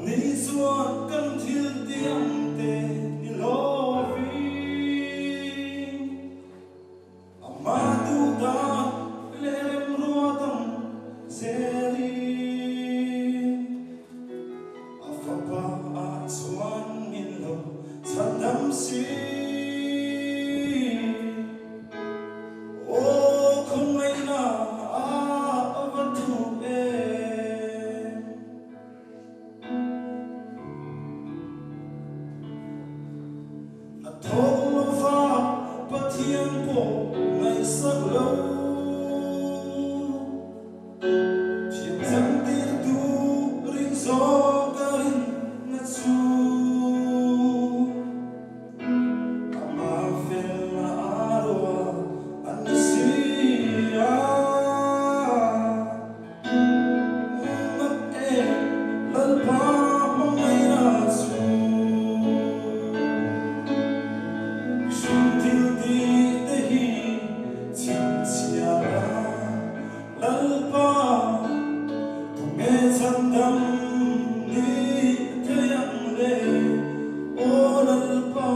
ni chuan kan thil tiang te ni lovi ama tu da lalremruata zeri afapa a chuan min lo chandam si o Khawngaihna a avatu thâu pha pathian po ngày sắc lâu thiệp dân tiên tu ring gió karin na chu ama phalna arwa anisia mat e lalpa Khawngaihna chu lalpa me chandam ni thayang le o lalpa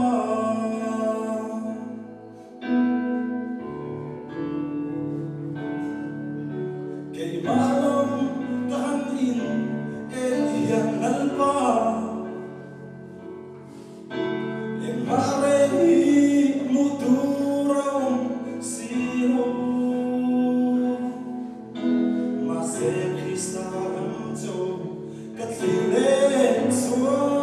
kay malam kahan in yang lalpa mare muturang siro Krista lam cho kat le suan